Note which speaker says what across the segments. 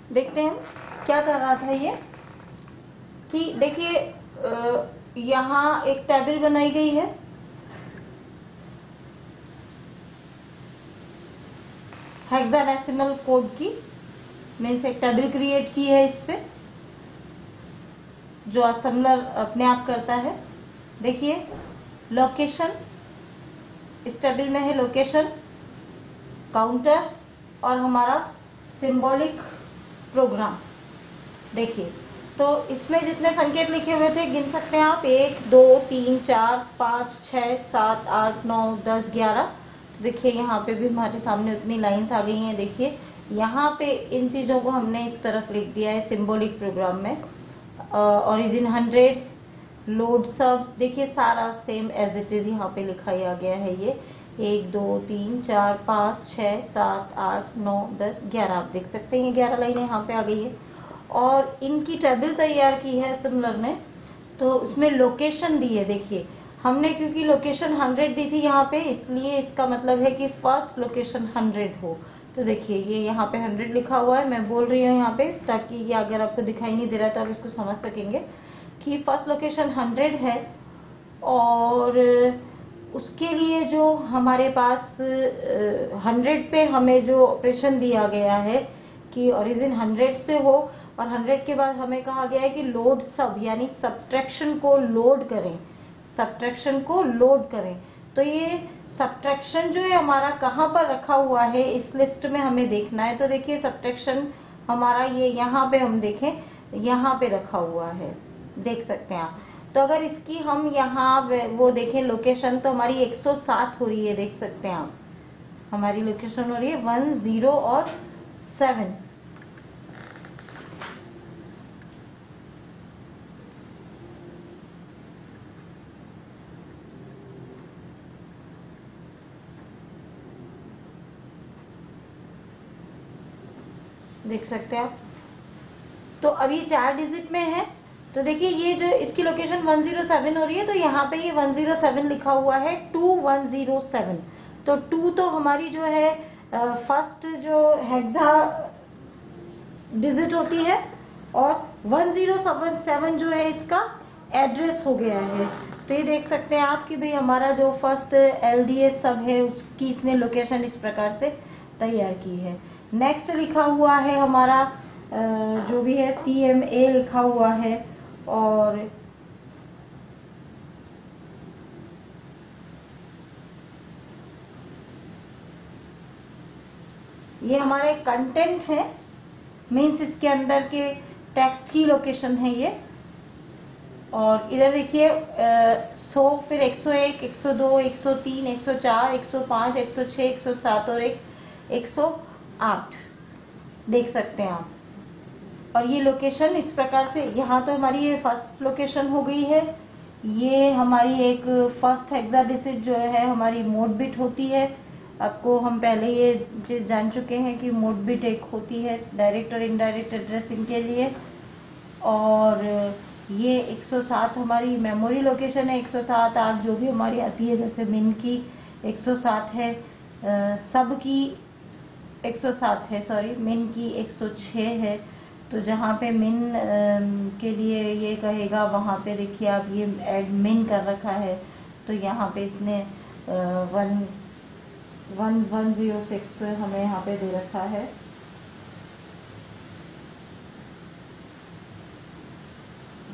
Speaker 1: देखते हैं क्या कर रहा था ये, कि देखिए यहाँ एक टेबल बनाई गई है, हेक्साडेसिमल कोड की, मीन्स एक टेबल क्रिएट की है इससे, जो असेंबलर अपने आप करता है। देखिए लोकेशन, इस टेबल में है लोकेशन, काउंटर और हमारा सिंबॉलिक प्रोग्राम। देखिए तो इसमें जितने संकेत लिखे हुए थे गिन सकते हैं आप, 1 2 3 4 5 6 7 8 9 10 11। देखिए यहाँ पे भी हमारे सामने उतनी लाइंस आ गई हैं। देखिए यहाँ पे इन चीजों को हमने इस तरफ लिख दिया है सिंबॉलिक प्रोग्राम में। ओरिजिन 100, लोड सब, देखिए सारा सेम एज इट इज यहाँ पे लिखाया गया है। ये 1 2 3 4 5 6 7 8 9 10 11, आप देख सकते हैं 11 लाइनें यहाँ पे आ गई है। और इनकी टेबल तैयार की है असेंबलर ने, तो उसमें लोकेशन दी है। देखिए हमने क्योंकि लोकेशन 100 दी थी यहाँ पे, इसलिए इसका मतलब है कि फर्स्ट लोकेशन 100 हो। तो देखिए ये यहाँ पे 100 लिखा हुआ है, मैं बोल रही हूँ यहाँ पे ताकि ये अगर आपको दिखाई नहीं दे रहा तो आप इसको समझ सकेंगे कि फर्स्ट लोकेशन 100 है। और उसके लिए जो हमारे पास 100 पे हमें जो ऑपरेशन दिया गया है कि ओरिजिन 100 से हो, और 100 के बाद हमें कहा गया है कि लोड सब, यानी सब्ट्रैक्शन को लोड करें, सब्ट्रैक्शन को लोड करें। तो ये सब्ट्रैक्शन जो है हमारा कहाँ पर रखा हुआ है इस लिस्ट में हमें देखना है। तो देखिए सब्ट्रैक्शन हमारा ये यहाँ पे हम देखें, यहाँ पे रखा हुआ है, देख सकते हैं आप। तो अगर इसकी हम यहाँ वो देखें लोकेशन, तो हमारी 107 हो रही है, देख सकते हैं आप, हमारी लोकेशन हो रही है 1 0 और 7। देख सकते हैं आप। तो अभी 4 डिजिट में है, तो देखिए ये जो इसकी लोकेशन 107 हो रही है, तो यहाँ पे ये 107 लिखा हुआ है, 2107। तो 2 तो हमारी जो है फर्स्ट जो हेक्सा डिजिट होती है, और 1077 जो है इसका एड्रेस हो गया है। तो ये देख सकते हैं आप कि भाई हमारा जो फर्स्ट LDS सब है उसकी इसने लोकेशन इस प्रकार से तैयार की है। नेक्स्ट लिखा हुआ है हमारा जो भी है CMA लिखा हुआ है, और ये हमारे कंटेंट है, मीन्स इसके अंदर के टेक्स्ट की लोकेशन है ये। और इधर देखिए 100, फिर 101, 102, 103, 104, 105, 106, 107 और 108, देख सकते हैं आप। और ये लोकेशन इस प्रकार से, यहाँ तो हमारी ये फर्स्ट लोकेशन हो गई है। ये हमारी एक फर्स्ट हेक्साडेसिमल जो है हमारी मोड बिट होती है। आपको हम पहले ये चीज जान चुके हैं कि मोड बिट एक होती है डायरेक्ट और इनडायरेक्ट एड्रेसिंग के लिए। और ये 107 हमारी मेमोरी लोकेशन है, 107 8 जो भी हमारी आती है, जैसे मिन की 107 है, सब की 107 है, सॉरी मिन की 106 है। तो जहाँ पे मिन के लिए ये कहेगा वहाँ पे देखिए आप ये एड मिन कर रखा है, तो यहाँ पे इसने 1106 हमें यहाँ पे दे रखा है।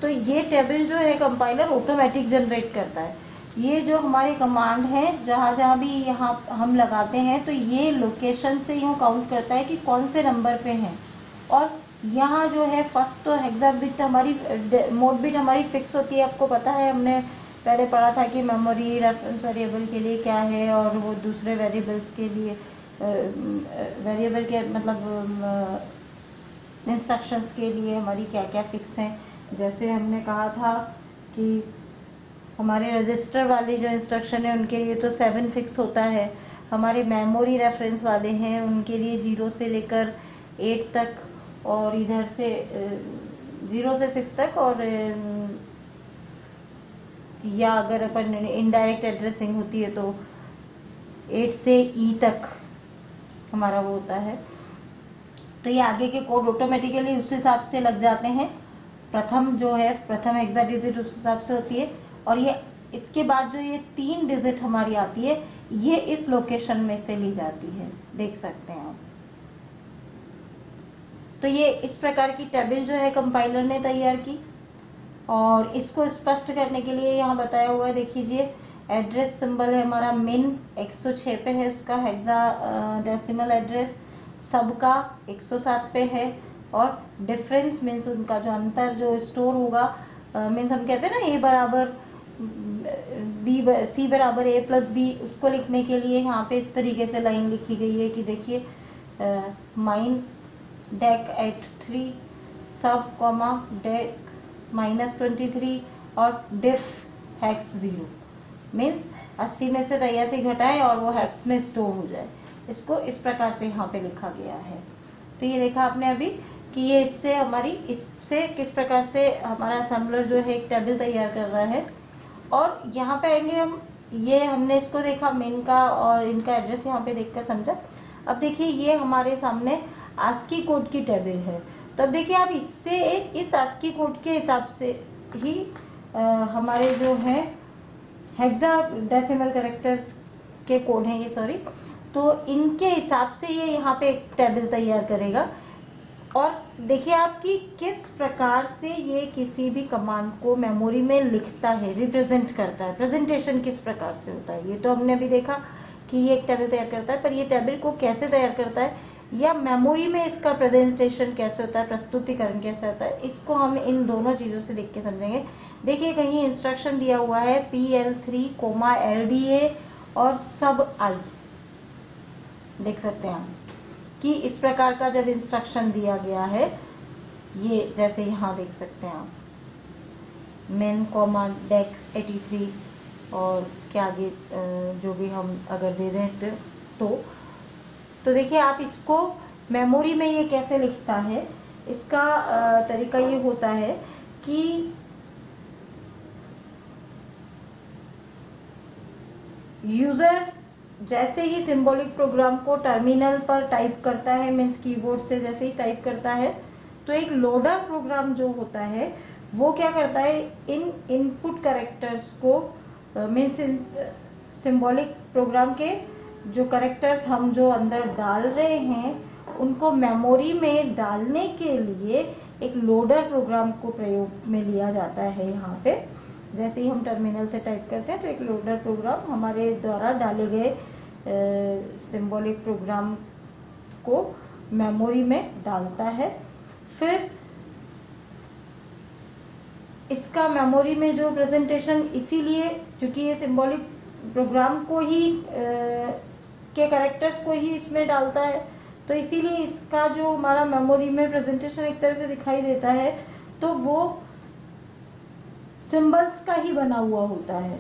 Speaker 1: तो ये टेबल जो है कंपाइलर ऑटोमेटिक जनरेट करता है। ये जो हमारी कमांड है, जहाँ जहाँ भी यहाँ हम लगाते हैं, तो ये लोकेशन से यूँ काउंट करता है कि कौन से नंबर पे हैं। और यहाँ जो है फर्स्ट तो हेक्सा बिट हमारी, मोड बिट हमारी फिक्स होती है। आपको पता है, हमने पहले पढ़ा था कि मेमोरी रेफरेंस वेरिएबल के लिए क्या है, और वो दूसरे वेरिएबल्स के लिए वेरिएबल के मतलब इंस्ट्रक्शंस के लिए हमारी क्या क्या फिक्स हैं। जैसे हमने कहा था कि हमारे रजिस्टर वाले जो इंस्ट्रक्शन है उनके लिए तो 7 फिक्स होता है। हमारे मेमोरी रेफरेंस वाले हैं उनके लिए 0 से लेकर 8 तक, और इधर से 0 से 6 तक, और या अगर अपन इनडायरेक्ट एड्रेसिंग होती है तो 8 से E तक हमारा वो होता है। तो ये आगे के कोड ऑटोमेटिकली उस हिसाब से लग जाते हैं। प्रथम जो है, प्रथम हेक्साडेसिमल उस हिसाब से होती है, और ये इसके बाद जो ये 3 डिजिट हमारी आती है, ये इस लोकेशन में से ली जाती है, देख सकते हैं आप। तो ये इस प्रकार की टेबल जो है कंपाइलर ने तैयार की, और इसको स्पष्ट करने के लिए यहाँ बताया हुआ है, देख लीजिए। एड्रेस सिंबल है हमारा मिन 106 पे है, उसका हेक्साडेसिमल एड्रेस, सबका 107 पे है, और डिफरेंस मीन्स उनका जो अंतर जो स्टोर होगा, मीन्स हम कहते हैं ना ए बराबर बी, सी बराबर ए प्लस बी, उसको लिखने के लिए यहाँ पे इस तरीके से लाइन लिखी गई है कि देखिए माइन डेक एट 3 सब कॉमा डेक -23 और डिफ हेक्स 0, मीन्स 80 में से 83 घटाएं और वो हेक्स में स्टोर हो जाए। इसको इस प्रकार से यहाँ पे लिखा गया है। तो ये देखा आपने अभी कि ये इससे हमारी, इससे किस प्रकार से हमारा असेंबलर जो है एक टेबल तैयार कर रहा है। और यहाँ पे आएंगे हम, ये हमने इसको देखा मेन का, और इनका एड्रेस यहाँ पे देखकर समझा। अब देखिए ये हमारे सामने आस्की कोड की टेबल है। तो अब देखिए आप इससे इस आस्की कोड के हिसाब से ही हमारे जो है हेक्साडेसिमल कैरेक्टर्स के कोड हैं ये, सॉरी, तो इनके हिसाब से ये यहाँ पे एक टेबल तैयार करेगा। और देखिए आप कि किस प्रकार से ये किसी भी कमांड को मेमोरी में लिखता है, रिप्रेजेंट करता है, प्रेजेंटेशन किस प्रकार से होता है। ये तो हमने अभी देखा कि ये एक टेबल तैयार करता है, पर ये टेबल को कैसे तैयार करता है, या मेमोरी में इसका प्रेजेंटेशन कैसे होता है, प्रस्तुतिकरण कैसे होता है, इसको हम इन दोनों चीजों से देख के समझेंगे। देखिए कहीं इंस्ट्रक्शन दिया हुआ है PL3, LDA और सब आई, देख सकते हैं हम कि इस प्रकार का जब इंस्ट्रक्शन दिया गया है, ये जैसे यहाँ देख सकते हैं आप मेन कॉमा डेक 83, और इसके आगे जो भी हम अगर दे दें तो देखिए आप इसको मेमोरी में ये कैसे लिखता है। इसका तरीका ये होता है कि यूजर जैसे ही सिंबॉलिक प्रोग्राम को टर्मिनल पर टाइप करता है, मीन्स कीबोर्ड से जैसे ही टाइप करता है, तो एक लोडर प्रोग्राम जो होता है वो क्या करता है, इन इनपुट कैरेक्टर्स को, मीन्स सिंबॉलिक प्रोग्राम के जो कैरेक्टर्स हम जो अंदर डाल रहे हैं उनको मेमोरी में डालने के लिए एक लोडर प्रोग्राम को प्रयोग में लिया जाता है। यहाँ पे जैसे ही हम टर्मिनल से टाइप करते हैं तो एक लोडर प्रोग्राम हमारे द्वारा डाले गए सिंबॉलिक प्रोग्राम को मेमोरी में डालता है। फिर इसका मेमोरी में जो प्रेजेंटेशन, इसीलिए क्योंकि ये सिंबॉलिक प्रोग्राम को ही के कैरेक्टर्स को ही इसमें डालता है, तो इसीलिए इसका जो हमारा मेमोरी में प्रेजेंटेशन एक तरह से दिखाई देता है तो वो सिंबल्स का ही बना हुआ होता है।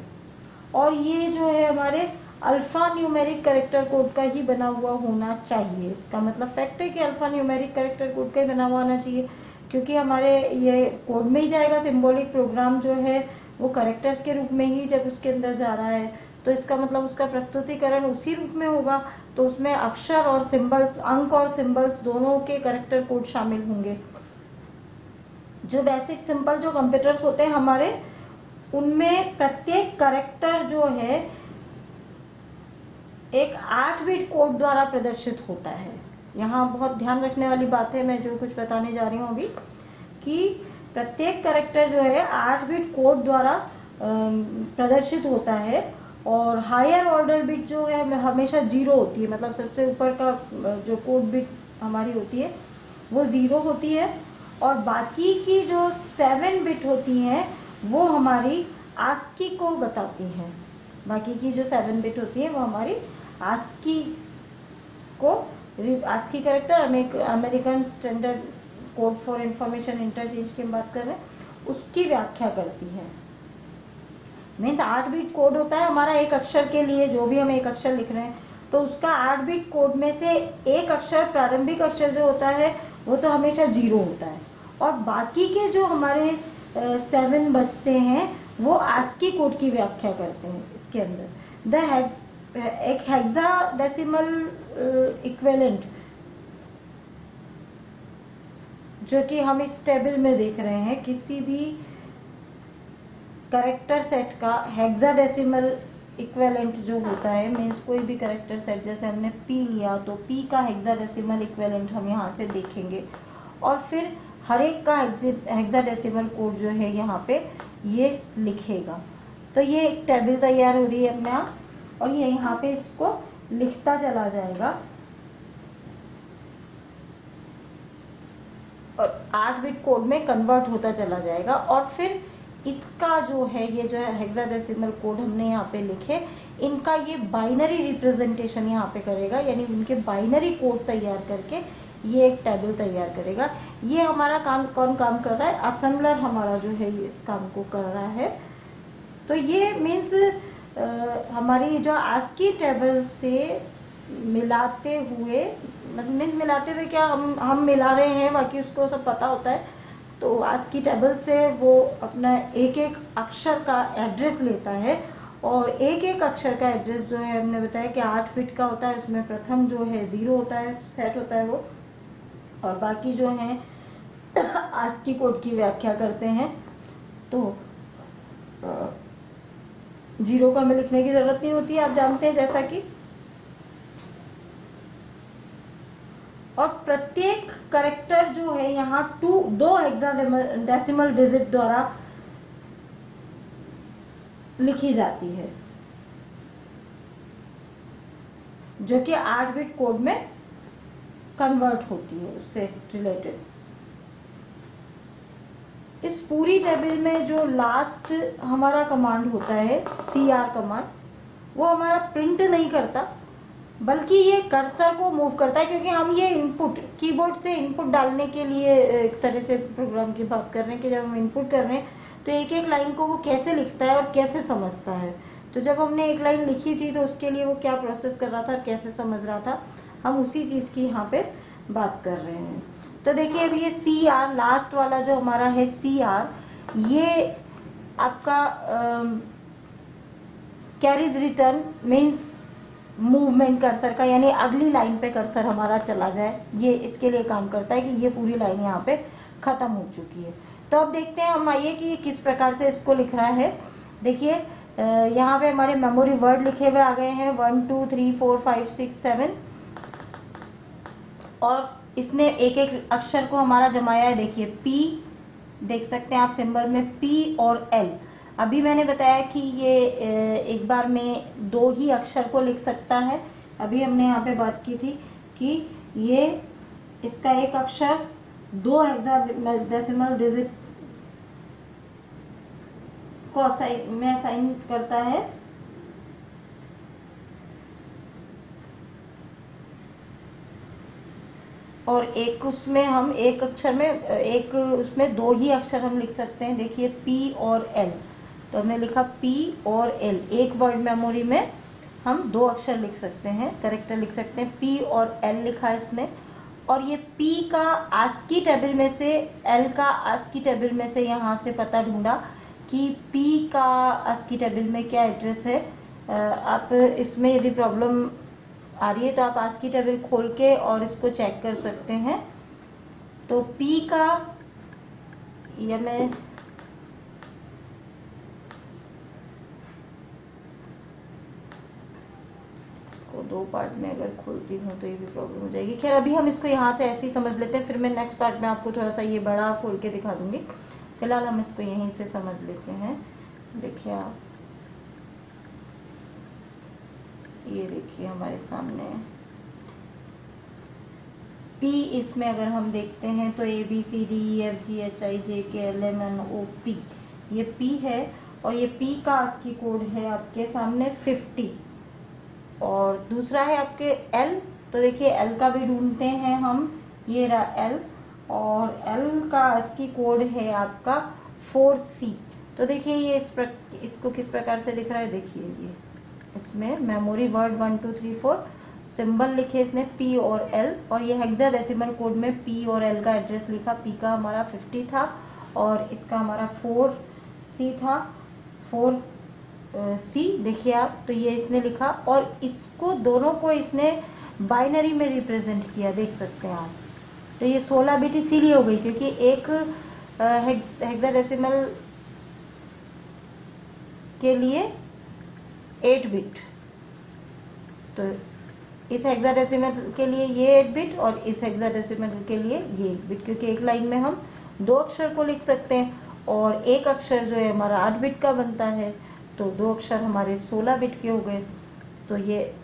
Speaker 1: और ये जो है हमारे अल्फा न्यूमेरिक कैरेक्टर कोड का ही बना हुआ होना चाहिए। इसका मतलब फैक्ट है कि अल्फा न्यूमेरिक कैरेक्टर कोड का ही बना हुआ होना चाहिए, क्योंकि हमारे ये कोड में ही जाएगा। सिंबॉलिक प्रोग्राम जो है वो कैरेक्टर्स के रूप में ही जब उसके अंदर जा रहा है, तो इसका मतलब उसका प्रस्तुतिकरण उसी रूप में होगा, तो उसमें अक्षर और सिंबल्स, अंक और सिंबल्स दोनों के कैरेक्टर कोड शामिल होंगे। जो बेसिक सिंपल जो कंप्यूटर्स होते हैं हमारे, उनमें प्रत्येक कैरेक्टर जो है एक 8 बिट कोड द्वारा प्रदर्शित होता है। यहाँ बहुत ध्यान रखने वाली बात है, मैं जो कुछ बताने जा रही हूँ अभी, कि प्रत्येक कैरेक्टर जो है 8 बिट कोड द्वारा प्रदर्शित होता है, और हायर ऑर्डर बिट जो है हमेशा 0 होती है, मतलब सबसे ऊपर का जो कोड बिट हमारी होती है वो 0 होती है, और बाकी की जो 7 बिट होती हैं वो हमारी आस्की को बताती हैं। बाकी की जो 7 बिट होती है वो हमारी आस्की को, ASCII character American standard code for information interchange की बात कर रहे हैं, उसकी व्याख्या करती है। मीन्स 8 बिट कोड होता है हमारा एक अक्षर के लिए, जो भी हम एक अक्षर लिख रहे हैं तो उसका 8 बिट कोड में से एक अक्षर, प्रारंभिक अक्षर जो होता है वो तो हमेशा 0 होता है, और बाकी के जो हमारे 7 बचते हैं वो आस्की कोड की व्याख्या करते हैं। इसके अंदर एक हेक्साडेसिमल इक्विवेलेंट जो कि हम इस टेबल में देख रहे हैं, किसी भी कैरेक्टर सेट का हेक्साडेसिमल इक्विवेलेंट जो होता है, मीन्स कोई भी कैरेक्टर सेट, जैसे हमने P लिया तो P का हेक्साडेसिमल इक्विवेलेंट हम यहाँ से देखेंगे और फिर हर एक का हेक्साडेसिमल कोड जो है यहाँ पे ये लिखेगा। तो ये एक टेबल तैयार हो रही है अपने आप, और ये यहाँ पे इसको लिखता चला जाएगा और 8 बिट कोड में कन्वर्ट होता चला जाएगा। और फिर इसका जो है, ये जो है हेक्साडेसिमल कोड हमने यहाँ पे लिखे, इनका ये बाइनरी रिप्रेजेंटेशन यहाँ पे करेगा, यानी उनके बाइनरी कोड तैयार करके ये एक टेबल तैयार करेगा। ये हमारा काम कौन काम कर रहा है? असेंबलर हमारा जो है ये इस काम को कर रहा है। तो ये मीन्स हमारी जो ASCII टेबल से मिलाते हुए, मतलब मिलाते हुए क्या, हम मिला रहे हैं, बाकी उसको सब पता होता है। तो ASCII टेबल से वो अपना एक एक अक्षर का एड्रेस लेता है, और एक एक अक्षर का एड्रेस जो है हमने बताया कि 8 बिट का होता है। उसमें प्रथम जो है 0 होता है, सेट होता है वो, और बाकी जो है ASCII कोड की व्याख्या करते हैं। तो 0 को हमें लिखने की जरूरत नहीं होती है, आप जानते हैं जैसा कि, और प्रत्येक कैरेक्टर जो है यहाँ 2 हेक्साडेसिमल डिजिट द्वारा लिखी जाती है, जो कि 8 बिट कोड में कन्वर्ट होती है उससे रिलेटेड। इस पूरी टेबल में जो लास्ट हमारा कमांड होता है CR कमांड, वो हमारा प्रिंट नहीं करता, बल्कि ये कर्सर को मूव करता है, क्योंकि हम ये इनपुट कीबोर्ड से इनपुट डालने के लिए एक तरह से प्रोग्राम की बात कर रहे हैं कि जब हम इनपुट कर रहे हैं तो एक एक लाइन को वो कैसे लिखता है और कैसे समझता है। तो जब हमने एक लाइन लिखी थी तो उसके लिए वो क्या प्रोसेस कर रहा था, कैसे समझ रहा था, हम उसी चीज की यहाँ पे बात कर रहे हैं। तो देखिए अभी ये CR लास्ट वाला जो हमारा है CR, ये आपका carries return means movement cursor का, यानी अगली लाइन पे कर्सर हमारा चला जाए, ये इसके लिए काम करता है कि ये पूरी लाइन यहाँ पे खत्म हो चुकी है। तो अब देखते हैं हम, आइए कि किस प्रकार से इसको लिख रहा है। देखिए यहाँ पे हमारे मेमोरी वर्ड लिखे हुए आ गए हैं 1 2 3 4 5 6 7, और इसने एक एक अक्षर को हमारा जमाया है। देखिए P, देख सकते हैं आप सिंबल में P और L। अभी मैंने बताया कि ये एक बार में 2 ही अक्षर को लिख सकता है। अभी हमने यहाँ पे बात की थी कि ये इसका एक अक्षर 2 हेक्साडेसिमल डिजिट को असाइन करता है, और एक उसमें हम एक अक्षर में एक उसमें 2 ही अक्षर हम लिख सकते हैं। देखिए P और L, तो हमने लिखा P और L, एक वर्ड मेमोरी में हम 2 अक्षर लिख सकते हैं, कैरेक्टर लिख सकते हैं। P और L लिखा है इसने, और ये P का ASCII टेबल में से, L का ASCII टेबल में से यहाँ से पता ढूंढा कि P का ASCII टेबल में क्या एड्रेस है। आप इसमें यदि प्रॉब्लम आ रही है तो आप ASCII टेबल खोल के और इसको चेक कर सकते हैं। तो P का, ये मैं इसको 2 पार्ट में अगर खोलती हूँ तो ये भी प्रॉब्लम हो जाएगी। खैर अभी हम इसको यहाँ से ऐसे ही समझ लेते हैं, फिर मैं नेक्स्ट पार्ट में आपको थोड़ा सा ये बड़ा खोल के दिखा दूंगी। फिलहाल हम इसको यहीं से समझ लेते हैं। देखिए आप, ये देखिए हमारे सामने P, इसमें अगर हम देखते हैं तो ABCDEFGHIJKLMNOP, ये P है, और ये P का ASCII कोड है आपके सामने 50, और दूसरा है आपके L। तो देखिए L का भी ढूंढते हैं हम, ये रहा L, और L का ASCII कोड है आपका 4C। तो देखिए ये इसको किस प्रकार से लिख रहा है। देखिए ये इसमें मेमोरी वर्ड 1 2 3 4 सिंबल लिखे इसने P और L, और ये हेक्साडेसिमल कोड में P और L का एड्रेस लिखा। P का हमारा 50 था और इसका हमारा 4C था, 4C देखिए आप। तो ये इसने लिखा, और इसको दोनों को इसने बाइनरी में रिप्रेजेंट किया, देख सकते हैं आप। तो ये 16 बिट इसीलिए हो गई क्योंकि एक हेक्साडेसिमल के लिए 8 बिट, तो इस हेक्साडेसिमल के लिए ये 8 बिट और इस हेक्साडेसिमल के लिए ये 8 बिट, क्योंकि एक लाइन में हम 2 अक्षर को लिख सकते हैं और एक अक्षर जो है हमारा 8 बिट का बनता है, तो 2 अक्षर हमारे 16 बिट के हो गए। तो ये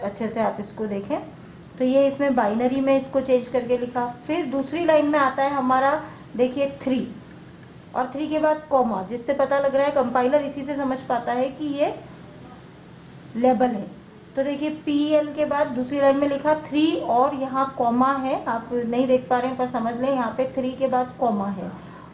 Speaker 1: अच्छे से आप इसको देखें, तो ये इसमें बाइनरी में इसको चेंज करके लिखा। फिर दूसरी लाइन में आता है हमारा, देखिए 3 और 3 के बाद कॉमा, जिससे पता लग रहा है कंपाइलर इसी से समझ पाता है कि ये लेबल है। तो देखिए PL के बाद दूसरी लाइन में लिखा 3 और यहाँ कॉमा है, आप नहीं देख पा रहे हैं पर समझ लें, यहाँ पे 3 के बाद कॉमा है।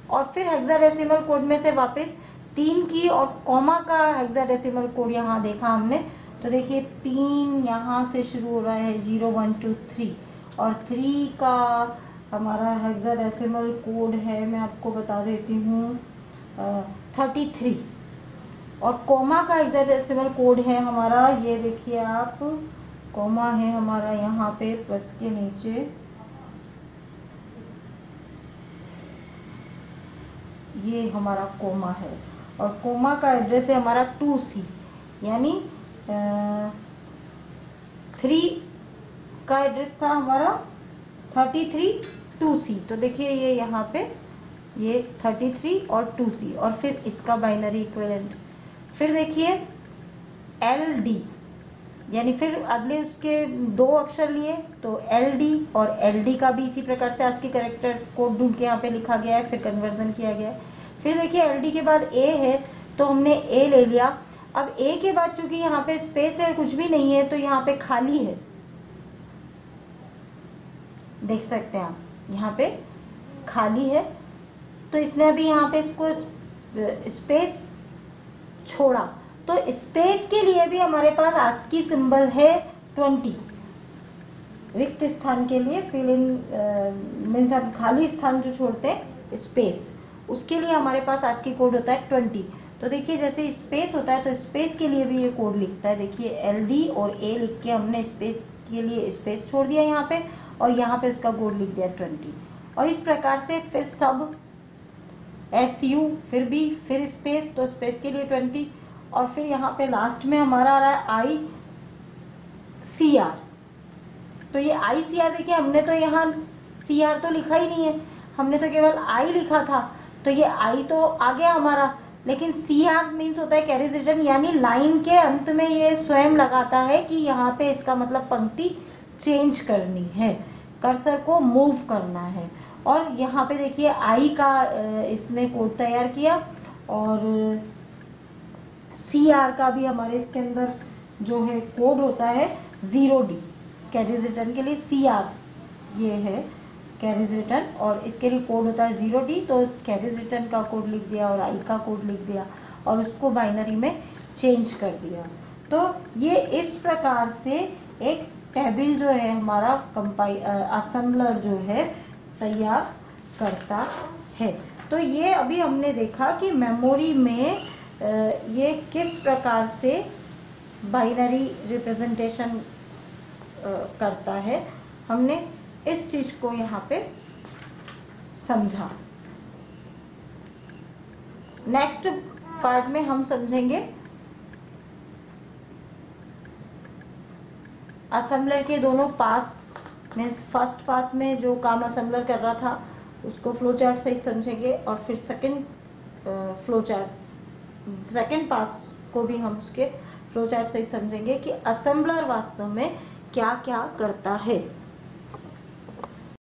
Speaker 1: और फिर हेक्साडेसिमल कोड में से वापस 3 की और कॉमा का हेक्साडेसिमल कोड यहाँ देखा हमने, तो देखिए 3 यहाँ से शुरू हो रहा है 0 1 2 3 और 3 का हमारा हेक्साडेसिमल कोड है, मैं आपको बता देती हूँ 33 और कॉमा का हेक्साडेसिमल कोड है हमारा, ये देखिए आप, कॉमा है हमारा यहाँ पे प्लस के नीचे, ये हमारा कॉमा है और कॉमा का एड्रेस है हमारा 2C, यानी 3 का एड्रेस था हमारा 33 2C। तो देखिए ये यहाँ पे ये 33 और 2C और फिर इसका बाइनरी इक्विवेलेंट। फिर देखिए LD, यानी फिर अगले उसके 2 अक्षर लिए, तो LD और LD का भी इसी प्रकार से ASCII कैरेक्टर कोड ढूंढ के यहाँ पे लिखा गया है, फिर कन्वर्जन किया गया है। फिर देखिए LD के बाद A है, तो हमने A ले लिया। अब A के बाद चूंकि यहाँ पे स्पेस है, कुछ भी नहीं है, तो यहाँ पे खाली है, देख सकते हैं आप, यहाँ पे खाली है, तो इसने अभी यहाँ पे इसको स्पेस छोड़ा। तो स्पेस के लिए भी हमारे पास ASCII सिंबल है 20, रिक्त स्थान के लिए, फिल इन मीन्स हम खाली स्थान जो छोड़ते हैं स्पेस, उसके लिए हमारे पास ASCII कोड होता है 20। तो देखिए जैसे स्पेस होता है तो स्पेस के लिए भी ये कोड लिखता है, देखिए LD और A लिख के हमने स्पेस के लिए स्पेस छोड़ दिया यहाँ पे और यहाँ पे इसका कोड लिख दिया 20। और इस प्रकार से फिर सब SU, फिर भी फिर स्पेस, तो स्पेस के लिए 20 और फिर यहाँ पे लास्ट में हमारा आ रहा है ICR। तो ये ICR देखिए, हमने तो यहाँ CR तो लिखा ही नहीं है, हमने तो केवल I लिखा था, तो ये I तो आ गया हमारा, लेकिन CR मीन्स होता है कैरीज रिटर्न, यानी लाइन के अंत में ये स्वयं लगाता है कि यहाँ पे इसका मतलब पंक्ति चेंज करनी है, कर्सर को मूव करना है। और यहाँ पे देखिए I का इसने कोड तैयार किया और CR का भी हमारे इसके अंदर जो है कोड होता है 0D, कैरीज रिटर्न के लिए CR ये है कैरीज रिटर्न, और इसके लिए कोड होता है 0D। तो कैरीज रिटर्न का कोड लिख दिया और I का कोड लिख दिया और उसको बाइनरी में चेंज कर दिया। तो ये इस प्रकार से एक टेबल जो है हमारा असेंबलर जो है तैयार करता है। तो ये अभी हमने देखा कि मेमोरी में ये किस प्रकार से बाइनरी रिप्रेजेंटेशन करता है, हमने इस चीज को यहाँ पे समझा। नेक्स्ट पार्ट में हम समझेंगे असेंबलर के दोनों पास, मीन्स फर्स्ट पास में जो काम असेंबलर कर रहा था उसको फ्लो चार्ट सहित समझेंगे और फिर सेकंड पास को भी हम उसके फ्लो चार्ट सहित समझेंगे कि असेंबलर वास्तव में क्या क्या करता है।